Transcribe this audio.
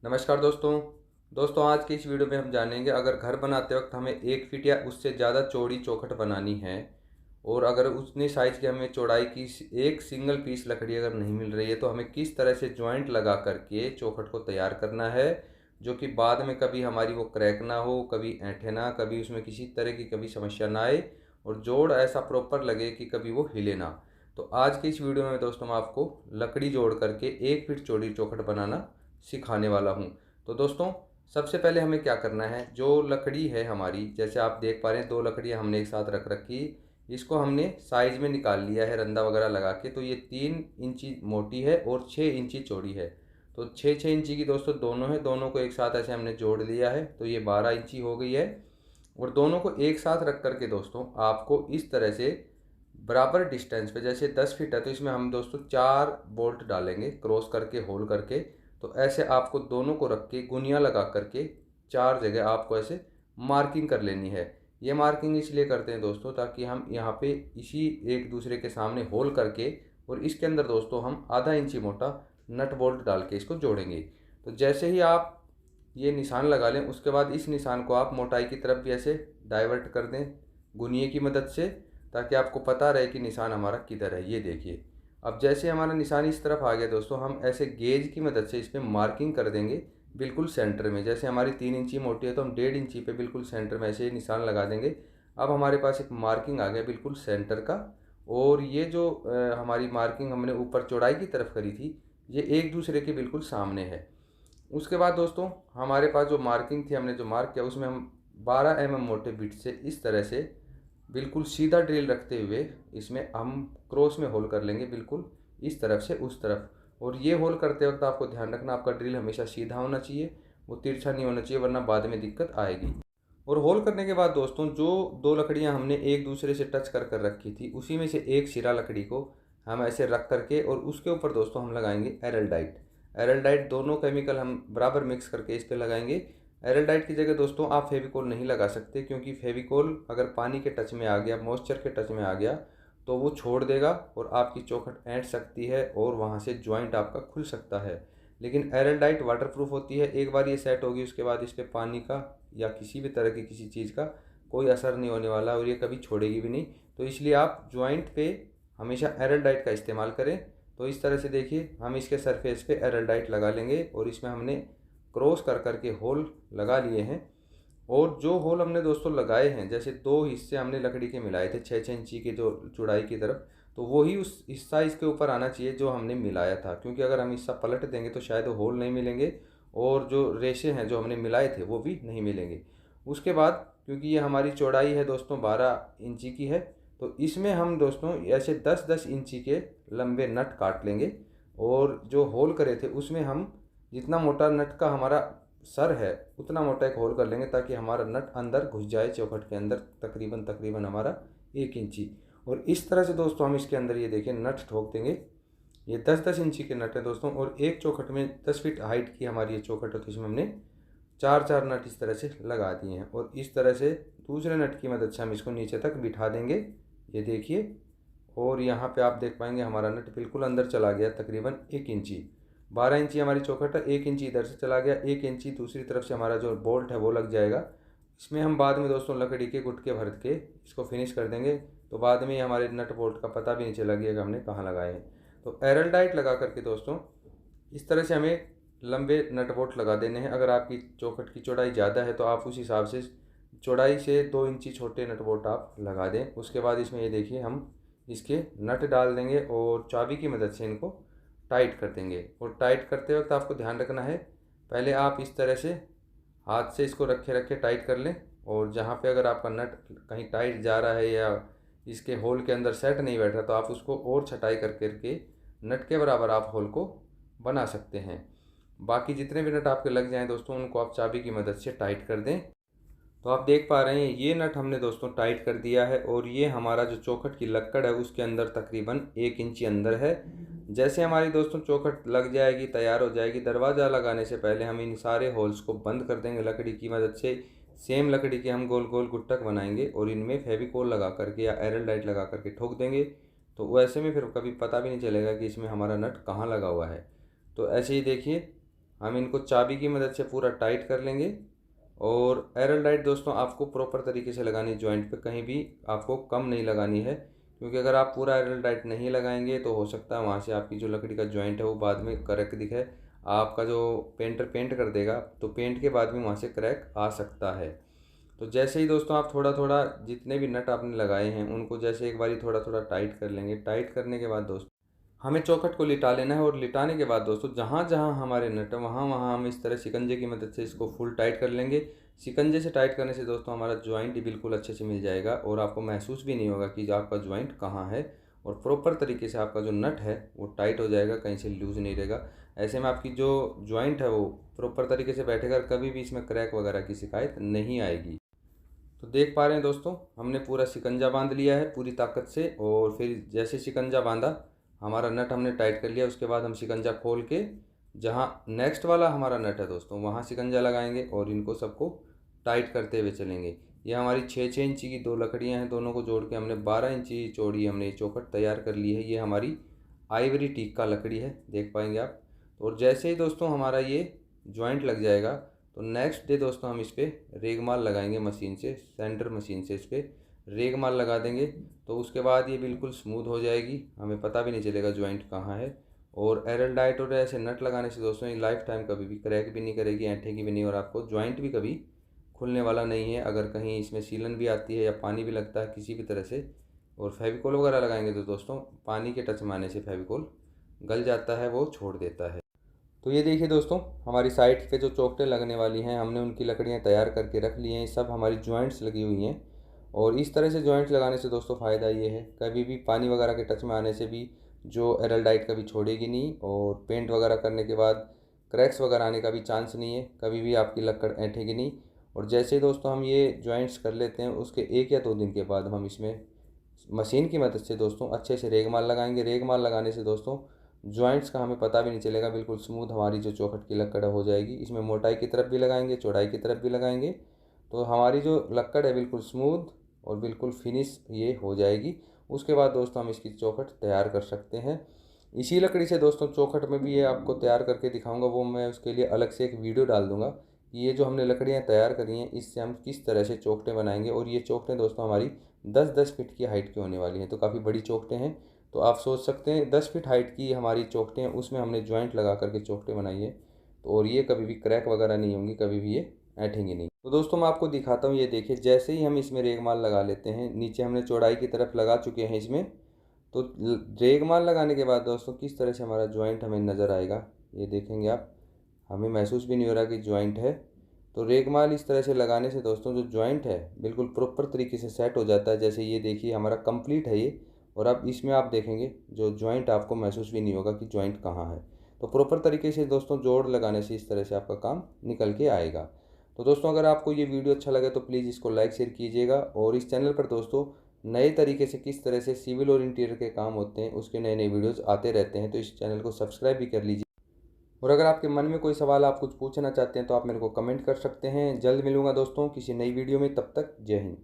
नमस्कार दोस्तों आज की इस वीडियो में हम जानेंगे अगर घर बनाते वक्त हमें 1 फीट या उससे ज़्यादा चौड़ी चौखट बनानी है और अगर उतनी साइज़ की हमें चौड़ाई की एक सिंगल पीस लकड़ी अगर नहीं मिल रही है तो हमें किस तरह से जॉइंट लगा करके चौखट को तैयार करना है जो कि बाद में कभी हमारी वो क्रैक ना हो, कभी ऐंठे ना, कभी उसमें किसी तरह की कभी समस्या ना आए और जोड़ ऐसा प्रॉपर लगे कि कभी वो हिले ना। तो आज की इस वीडियो में दोस्तों मैं आपको लकड़ी जोड़ करके 1 फीट चौड़ी चौखट बनाना सिखाने वाला हूँ। तो दोस्तों सबसे पहले हमें क्या करना है, जो लकड़ी है हमारी, जैसे आप देख पा रहे हैं 2 लकड़ियाँ हमने एक साथ रख रखी, इसको हमने साइज में निकाल लिया है रंदा वगैरह लगा के। तो ये 3 इंची मोटी है और 6 इंची चौड़ी है। तो 6 6 इंची की दोस्तों दोनों है, दोनों को एक साथ ऐसे हमने जोड़ लिया है तो ये 12 इंची हो गई है। और दोनों को एक साथ रख करके दोस्तों आपको इस तरह से बराबर डिस्टेंस पे, जैसे 10 फीट है तो इसमें हम दोस्तों 4 बोल्ट डालेंगे क्रॉस करके होल करके। तो ऐसे आपको दोनों को रख के गुनिया लगा करके 4 जगह आपको ऐसे मार्किंग कर लेनी है। ये मार्किंग इसलिए करते हैं दोस्तों ताकि हम यहाँ पे इसी एक दूसरे के सामने होल करके और इसके अंदर दोस्तों हम आधा इंची मोटा नट बोल्ट डाल के इसको जोड़ेंगे। तो जैसे ही आप ये निशान लगा लें उसके बाद इस निशान को आप मोटाई की तरफ भी ऐसे डाइवर्ट कर दें गुनिये की मदद से, ताकि आपको पता रहे कि निशान हमारा किधर है। ये देखिए, अब जैसे हमारा निशान इस तरफ आ गया दोस्तों, हम ऐसे गेज की मदद से इसमें मार्किंग कर देंगे बिल्कुल सेंटर में। जैसे हमारी 3 इंची मोटी है तो हम 1.5 इंची पे बिल्कुल सेंटर में ऐसे निशान लगा देंगे। अब हमारे पास एक मार्किंग आ गया बिल्कुल सेंटर का। और ये जो हमारी मार्किंग हमने ऊपर चौड़ाई की तरफ करी थी ये एक दूसरे के बिल्कुल सामने है। उसके बाद दोस्तों हमारे पास जो मार्किंग थी, हमने जो मार्क किया उसमें हम 12 mm मोटे बिट से इस तरह से बिल्कुल सीधा ड्रिल रखते हुए इसमें हम क्रॉस में होल कर लेंगे बिल्कुल इस तरफ से उस तरफ। और ये होल करते वक्त आपको ध्यान रखना आपका ड्रिल हमेशा सीधा होना चाहिए, वो तिरछा नहीं होना चाहिए वरना बाद में दिक्कत आएगी। और होल करने के बाद दोस्तों जो 2 लकड़ियाँ हमने एक दूसरे से टच कर कर रखी थी उसी में से एक सिरा लकड़ी को हम ऐसे रख करके और उसके ऊपर दोस्तों हम लगाएंगे एरलडाइट। एरलडाइट दोनों केमिकल हम बराबर मिक्स करके इस पर लगाएंगे। एरलडाइट की जगह दोस्तों आप फेविकोल नहीं लगा सकते, क्योंकि फेविकोल अगर पानी के टच में आ गया, मॉइस्चर के टच में आ गया तो वो छोड़ देगा और आपकी चौखट ऐंठ सकती है और वहाँ से जॉइंट आपका खुल सकता है। लेकिन एरलडाइट वाटरप्रूफ होती है, एक बार ये सेट होगी उसके बाद इस पर पानी का या किसी भी तरह की किसी चीज़ का कोई असर नहीं होने वाला और ये कभी छोड़ेगी भी नहीं। तो इसलिए आप जॉइंट पे हमेशा एरलडाइट का इस्तेमाल करें। तो इस तरह से देखिए हम इसके सरफेस पे एरलडाइट लगा लेंगे और इसमें हमने क्रॉस कर करके होल लगा लिए हैं। और जो होल हमने दोस्तों लगाए हैं, जैसे 2 हिस्से हमने लकड़ी के मिलाए थे 6 6 इंची के जो चौड़ाई की तरफ, तो वही उस हिस्सा इसके ऊपर आना चाहिए जो हमने मिलाया था, क्योंकि अगर हम हिस्सा पलट देंगे तो शायद होल नहीं मिलेंगे और जो रेशे हैं जो हमने मिलाए थे वो भी नहीं मिलेंगे। उसके बाद क्योंकि ये हमारी चौड़ाई है दोस्तों 12 इंची की है, तो इसमें हम दोस्तों ऐसे 10 10 इंची के लंबे नट काट लेंगे। और जो होल करे थे उसमें हम जितना मोटा नट का हमारा सर है उतना मोटा एक होल कर लेंगे ताकि हमारा नट अंदर घुस जाए चौखट के अंदर, तकरीबन तकरीबन हमारा 1 इंची। और इस तरह से दोस्तों हम इसके अंदर ये देखें नट ठोक देंगे। ये 10 10 इंची के नट है दोस्तों और एक चौखट में 10 फीट हाइट की हमारी ये चौखट है, तो इसमें हमने 4 4 नट इस तरह से लगा दिए हैं। और इस तरह से दूसरे नट की मदद से हम इसको नीचे तक बिठा देंगे, ये देखिए। और यहाँ पे आप देख पाएंगे हमारा नट बिल्कुल अंदर चला गया तकरीबन 1 इंची। 12 इंची हमारी चौखट है, 1 इंची इधर से चला गया, 1 इंची दूसरी तरफ से हमारा जो बोल्ट है वो लग जाएगा। इसमें हम बाद में दोस्तों लकड़ी के गुटके भर के इसको फिनिश कर देंगे, तो बाद में हमारे नट बोल्ट का पता भी नहीं चला कि हमने कहाँ लगाए हैं। तो एरलडाइट लगा करके दोस्तों इस तरह से हमें लंबे नट बोल्ट लगा देने हैं। अगर आपकी चौखट की चौड़ाई ज़्यादा है तो आप उस हिसाब से चौड़ाई से 2 इंची छोटे नट बोल्ट आप लगा दें। उसके बाद इसमें ये देखिए हम इसके नट डाल देंगे और चाबी की मदद से इनको टाइट कर देंगे। और टाइट करते वक्त आपको ध्यान रखना है, पहले आप इस तरह से हाथ से इसको रखे रखे टाइट कर लें। और जहाँ पे अगर आपका नट कहीं टाइट जा रहा है या इसके होल के अंदर सेट नहीं बैठ रहा तो आप उसको और छटाई कर करके नट के बराबर आप होल को बना सकते हैं। बाकी जितने भी नट आपके लग जाएं दोस्तों उनको आप चाबी की मदद से टाइट कर दें। तो आप देख पा रहे हैं ये नट हमने दोस्तों टाइट कर दिया है और ये हमारा जो चौखट की लक्कड़ है उसके अंदर तकरीबन 1 इंची अंदर है। जैसे हमारी दोस्तों चौखट लग जाएगी, तैयार हो जाएगी, दरवाज़ा लगाने से पहले हम इन सारे होल्स को बंद कर देंगे लकड़ी की मदद से। सेम लकड़ी के हम गोल गोल गुट्टक बनाएंगे और इनमें फेविकोल लगा करके या एरलडाइट लगा करके ठोक देंगे। तो वैसे में फिर कभी पता भी नहीं चलेगा कि इसमें हमारा नट कहाँ लगा हुआ है। तो ऐसे ही देखिए हम इनको चाबी की मदद से पूरा टाइट कर लेंगे। और एरल टाइट दोस्तों आपको प्रॉपर तरीके से लगानी है, जॉइंट पे कहीं भी आपको कम नहीं लगानी है, क्योंकि अगर आप पूरा एरल टाइट नहीं लगाएंगे तो हो सकता है वहाँ से आपकी जो लकड़ी का जॉइंट है वो बाद में क्रैक दिखे। आपका जो पेंटर पेंट कर देगा तो पेंट के बाद में वहाँ से क्रैक आ सकता है। तो जैसे ही दोस्तों आप थोड़ा थोड़ा जितने भी नट आपने लगाए हैं उनको जैसे एक बारी थोड़ा थोड़ा टाइट कर लेंगे। टाइट करने के बाद दोस्तों हमें चौखट को लिटा लेना है, और लिटाने के बाद दोस्तों जहाँ जहाँ हमारे नट है वहाँ वहाँ हम इस तरह शिकंजे की मदद से इसको फुल टाइट कर लेंगे। शिकंजे से टाइट करने से दोस्तों हमारा ज्वाइंट बिल्कुल अच्छे से मिल जाएगा, और आपको महसूस भी नहीं होगा कि आपका ज्वाइंट कहाँ है, और प्रॉपर तरीके से आपका जो नट है वो टाइट हो जाएगा, कहीं से लूज़ नहीं रहेगा। ऐसे में आपकी जो ज्वाइंट है वो प्रॉपर तरीके से बैठेगा, कभी भी इसमें क्रैक वगैरह की शिकायत नहीं आएगी। तो देख पा रहे हैं दोस्तों, हमने पूरा शिकंजा बांध लिया है पूरी ताकत से, और फिर जैसे शिकंजा बांधा हमारा नट हमने टाइट कर लिया, उसके बाद हम शिकंजा खोल के जहाँ नेक्स्ट वाला हमारा नट है दोस्तों वहाँ शिकंजा लगाएंगे और इनको सबको टाइट करते हुए चलेंगे। ये हमारी 6-6 इंची की दो लकड़ियाँ हैं, दोनों को जोड़ के हमने 12 इंची चौड़ी हमने ये चौखट तैयार कर ली है। ये हमारी आइवरी टीक का लकड़ी है, देख पाएंगे आप। और जैसे ही दोस्तों हमारा ये जॉइंट लग जाएगा तो नेक्स्ट डे दोस्तों हम इस पर रेगमाल लगाएंगे मशीन से, सेंटर मशीन से इस पर रेगमाल लगा देंगे। तो उसके बाद ये बिल्कुल स्मूथ हो जाएगी, हमें पता भी नहीं चलेगा जॉइंट कहाँ है। और एरल डाइट और ऐसे नट लगाने से दोस्तों ये लाइफ टाइम कभी भी क्रैक भी नहीं करेगी, ऐंठेगी भी नहीं, और आपको जॉइंट भी कभी खुलने वाला नहीं है। अगर कहीं इसमें सीलन भी आती है या पानी भी लगता है किसी भी तरह से, और फेविकोल वगैरह लगाएंगे तो दोस्तों पानी के टच में आने से फेविकोल गल जाता है, वो छोड़ देता है। तो ये देखिए दोस्तों, हमारी साइड पे जो चौखटें लगने वाली हैं हमने उनकी लकड़ियाँ तैयार करके रख ली हैं। ये सब हमारी जॉइंट्स लगी हुई हैं, और इस तरह से जॉइंट्स लगाने से दोस्तों फ़ायदा ये है कभी भी पानी वगैरह के टच में आने से भी जो एरलडाइट कभी छोड़ेगी नहीं, और पेंट वगैरह करने के बाद क्रैक्स वगैरह आने का भी चांस नहीं है, कभी भी आपकी लकड़ ऐंठेगी नहीं। और जैसे ही दोस्तों हम ये जॉइंट्स कर लेते हैं उसके 1 या 2 दिन के बाद हम इसमें मशीन की मदद से दोस्तों अच्छे से रेगमाल लगाएंगे। रेगमाल लगाने से दोस्तों जॉइंट्स का हमें पता भी नहीं चलेगा, बिल्कुल स्मूथ हमारी जो चौखट की लकड़ हो जाएगी। इसमें मोटाई की तरफ भी लगाएंगे, चौड़ाई की तरफ भी लगाएंगे, तो हमारी जो लकड़ है बिल्कुल स्मूथ और बिल्कुल फिनिश ये हो जाएगी। उसके बाद दोस्तों हम इसकी चौखट तैयार कर सकते हैं। इसी लकड़ी से दोस्तों चौखट में भी ये आपको तैयार करके दिखाऊंगा, वो मैं उसके लिए अलग से एक वीडियो डाल दूंगा कि ये जो हमने लकड़ियाँ तैयार करी हैं इससे हम किस तरह से चौखटें बनाएंगे। और ये चौखटें दोस्तों हमारी 10-10 फीट की हाइट की होने वाली हैं, तो काफ़ी बड़ी चौखटें हैं। तो आप सोच सकते हैं 10 फीट हाइट की हमारी चौखटें हैं, उसमें हमने जॉइंट लगा करके चौखटें बनाई है। तो और ये कभी भी क्रैक वगैरह नहीं होंगी, कभी भी ये ऐंठेंगी नहीं। तो दोस्तों मैं आपको दिखाता हूँ, ये देखिए जैसे ही हम इसमें रेगमाल लगा लेते हैं, नीचे हमने चौड़ाई की तरफ लगा चुके हैं इसमें, तो रेगमाल लगाने के बाद दोस्तों किस तरह से हमारा जॉइंट हमें नज़र आएगा ये देखेंगे आप। हमें महसूस भी नहीं हो रहा कि जॉइंट है। तो रेगमाल इस तरह से लगाने से दोस्तों जो जॉइंट है बिल्कुल प्रॉपर तरीके से सेट हो जाता है। जैसे ये देखिए हमारा कंप्लीट है ये, और अब इसमें आप देखेंगे जो जॉइंट आपको महसूस भी नहीं होगा कि जॉइंट कहाँ है। तो प्रॉपर तरीके से दोस्तों जोड़ लगाने से इस तरह से आपका काम निकल के आएगा। तो दोस्तों अगर आपको ये वीडियो अच्छा लगे तो प्लीज़ इसको लाइक शेयर कीजिएगा, और इस चैनल पर दोस्तों नए तरीके से किस तरह से सिविल और इंटीरियर के काम होते हैं उसके नए नए वीडियोज़ आते रहते हैं, तो इस चैनल को सब्सक्राइब भी कर लीजिए। और अगर आपके मन में कोई सवाल आप कुछ पूछना चाहते हैं तो आप मेरे को कमेंट कर सकते हैं। जल्द मिलूंगा दोस्तों किसी नई वीडियो में, तब तक जय हिंद।